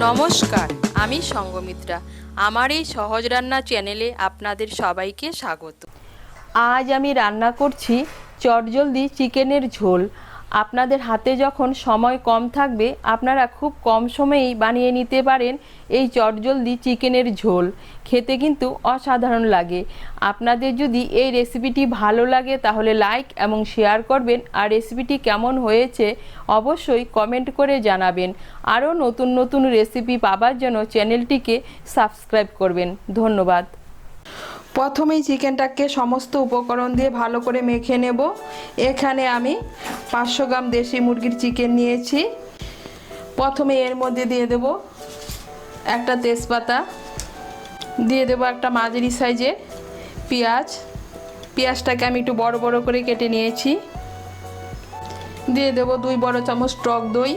নমস্কার, আমি সঙ্গমিত্রা। আমার এই সহজ রান্না চ্যানেলে আপনাদের সবাইকে স্বাগত। আজ আমি রান্না করছি চটজলদি চিকেনের ঝোল। আপনাদের হাতে যখন সময় কম থাকবে, আপনারা খুব কম সময়েই বানিয়ে নিতে পারেন এই চটজলদি চিকেনের ঝোল। খেতে কিন্তু অসাধারণ লাগে। আপনাদের যদি এই রেসিপিটি ভালো লাগে তাহলে লাইক এবং শেয়ার করবেন, আর রেসিপিটি কেমন হয়েছে অবশ্যই কমেন্ট করে জানাবেন। আরও নতুন নতুন রেসিপি পাবার জন্য চ্যানেলটিকে সাবস্ক্রাইব করবেন। ধন্যবাদ। প্রথমেই চিকেনটাকে সমস্ত উপকরণ দিয়ে ভালো করে মেখে নেব। এখানে আমি 500 গ্রাম দেশি মুরগির চিকেন নিয়েছি। প্রথমে এর মধ্যে দিয়ে দেব একটা তেজপাতা, দিয়ে দেব একটা মাঝারি সাইজের পেঁয়াজটাকে আমি একটু বড় বড় করে কেটে নিয়েছি। দিয়ে দেব 2 বড় চামচ টক দই,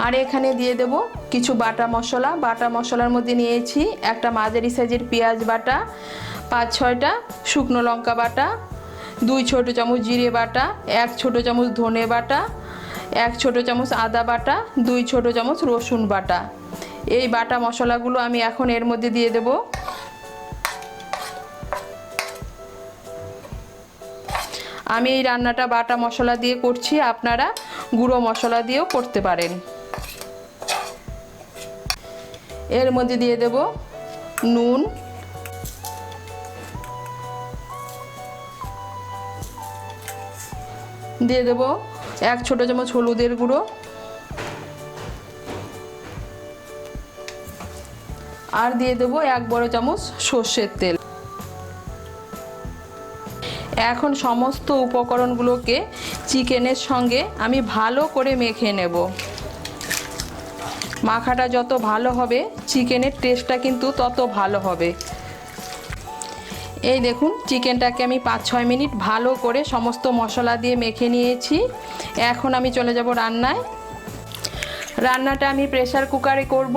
আর এখানে দিয়ে দেব কিছু বাটা মশলার মধ্যে নিয়েছি একটা মাঝারি সাইজের পেঁয়াজ বাটা, 5-6টা শুকনো লঙ্কা বাটা, 2 ছোট চামচ জিরে বাটা, 1 ছোট চামচ ধনে বাটা, 1 ছোট চামচ আদা বাটা, 2 ছোট চামচ রসুন বাটা। এই বাটা মশলাগুলো আমি এখন এর মধ্যে দিয়ে দেব। আমি এই রান্নাটা বাটা মশলা দিয়ে করছি, আপনারা গুঁড়ো মশলা দিয়েও করতে পারেন। এর মধ্যে দিয়ে দেব নুন, দিয়ে দেব 1 ছোট চামচ হলুদের গুঁড়ো, আর দিয়ে দেব 1 বড় চামচ সর্ষের তেল। এখন সমস্ত উপকরণগুলোকে চিকেনের সঙ্গে আমি ভালো করে মেখে নেব। মাখাটা যত ভালো হবে চিকেনের টেস্টটা কিন্তু তত ভালো হবে। এই দেখুন, চিকেনটাকে আমি 5-6 মিনিট ভালো করে সমস্ত মশলা দিয়ে মেখে নিয়েছি। এখন আমি চলে যাব রান্নায়। রান্নাটা আমি প্রেসার কুকারে করব।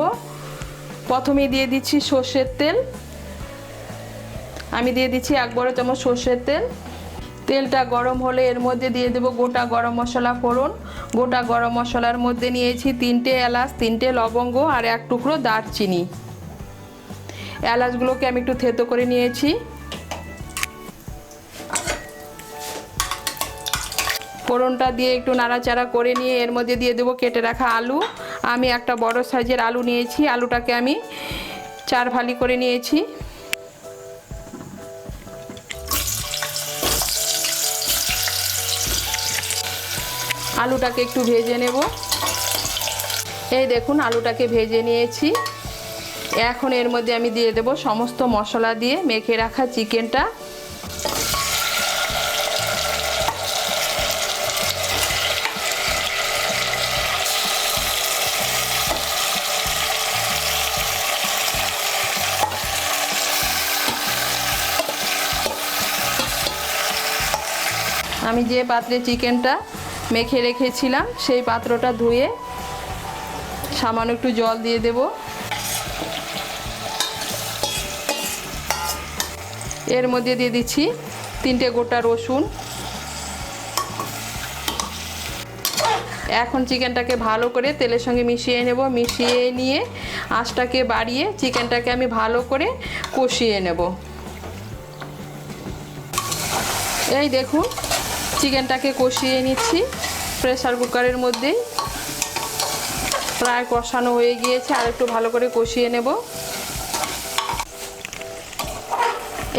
প্রথমে দিয়ে দিচ্ছি সর্ষের তেল। আমি দিয়ে দিচ্ছি 1 বড় চামচ সর্ষের তেল। তেলটা গরম হলে এর মধ্যে দিয়ে দেব গোটা গরম মশলা ফোড়ন। গোটা গরম মশলার মধ্যে নিয়েছি 3টে এলাচ, 3টে লবঙ্গ আর 1 টুকরো দারচিনি। এলাচগুলোকে আমি একটু থেতো করে নিয়েছি। ফোড়নটা দিয়ে একটু নাড়াচাড়া করে নিয়ে এর মধ্যে দিয়ে দেব কেটে রাখা আলু। আমি একটা বড় সাইজের আলু নিয়েছি। আলুটাকে আমি 4 ফালি করে নিয়েছি। আলুটাকে একটু ভেজে নেব। এই দেখুন, আলুটাকে ভেজে নিয়েছি। এখন এর মধ্যে আমি দিয়ে দেব সমস্ত মশলা দিয়ে মেখে রাখা চিকেনটা। আমি যে পাত্রে চিকেনটা মেখে রেখেছিলাম সেই পাত্রটা ধুয়ে সামান্য একটু জল দিয়ে দেব। এর মধ্যে দিয়ে দিচ্ছি 3টে গোটা রসুন। এখন চিকেনটাকে ভালো করে তেলের সঙ্গে মিশিয়ে নেব। মিশিয়ে নিয়ে আঁচটাকে বাড়িয়ে চিকেনটাকে আমি ভালো করে কষিয়ে নেব। এই দেখুন, চিকেনটাকে কষিয়ে নিচ্ছি প্রেসার কুকারের মধ্যেই। প্রায় কষানো হয়ে গিয়েছে, আর একটু ভালো করে কষিয়ে নেব।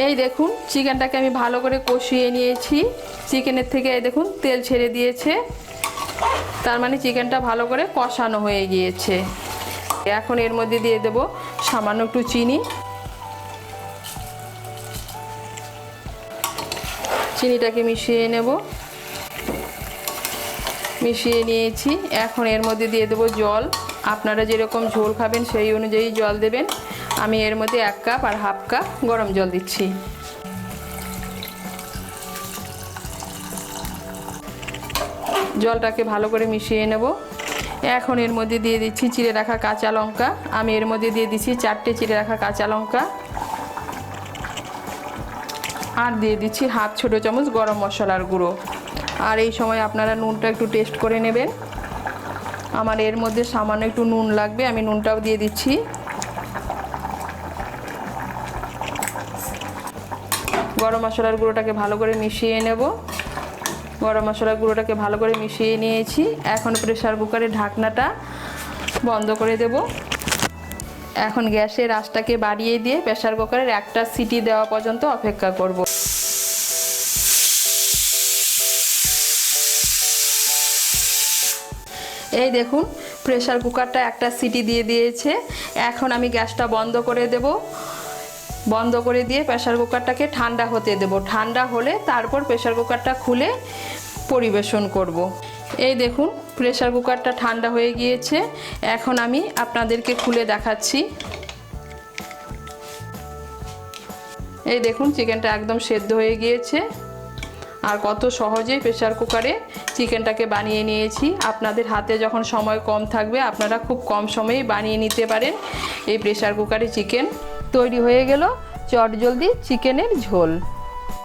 এই দেখুন, চিকেনটাকে আমি ভালো করে কষিয়ে নিয়েছি। চিকেনের থেকে এই দেখুন তেল ছেড়ে দিয়েছে, তার মানে চিকেনটা ভালো করে কষানো হয়ে গিয়েছে। এখন এর মধ্যে দিয়ে দেব সামান্য একটু চিনি। চিনিটাকে মিশিয়ে নেব। মিশিয়ে নিয়েছি। এখন এর মধ্যে দিয়ে দেব জল। আপনারা যেরকম ঝোল খাবেন সেই অনুযায়ী জল দেবেন। আমি এর মধ্যে 1 কাপ আর হাফ কাপ গরম জল দিচ্ছি। জলটাকে ভালো করে মিশিয়ে নেব। এখন এর মধ্যে দিয়ে দিচ্ছি চিড়ে রাখা কাঁচা লঙ্কা। আমি এর মধ্যে দিয়ে দিচ্ছি 4টে চিড়ে রাখা কাঁচা লঙ্কা, আর দিয়ে দিচ্ছি হাফ ছোট চামচ গরম মশলার গুঁড়ো। আর এই সময় আপনারা নুনটা একটু টেস্ট করে নেবেন। আমার এর মধ্যে সামান্য একটু নুন লাগবে, আমি নুনটাও দিয়ে দিচ্ছি। গরম মশলার গুঁড়োটাকে ভালো করে মিশিয়ে নেব। গরম মশলার গুঁড়োটাকে ভালো করে মিশিয়ে নিয়েছি। এখন প্রেসার কুকারের ঢাকনাটা বন্ধ করে দেব। এখন গ্যাসের আঁচটাকে বাড়িয়ে দিয়ে প্রেসার কুকারের একটা সিটি দেওয়া পর্যন্ত অপেক্ষা করব। এই দেখুন প্রেসার কুকারটা একটা সিটি দিয়ে দিয়েছে। এখন আমি গ্যাসটা বন্ধ করে দেব। বন্ধ করে দিয়ে প্রেসার কুকারটাকে ঠান্ডা হতে দেব। ঠান্ডা হলে তারপর প্রেসার কুকারটা খুলে পরিবেশন করব। এই দেখুন প্রেসার কুকারটা ঠান্ডা হয়ে গিয়েছে। এখন আমি আপনাদেরকে খুলে দেখাচ্ছি। এই দেখুন চিকেনটা একদম সেদ্ধ হয়ে গিয়েছে। আর কত সহজেই প্রেসার কুকারে চিকেনটাকে বানিয়ে নিয়েছি। আপনাদের হাতে যখন সময় কম থাকবে আপনারা খুব কম সময়েই বানিয়ে নিতে পারেন এই প্রেসার কুকারে চিকেন। তৈরি হয়ে গেল চটজলদি চিকেনের ঝোল।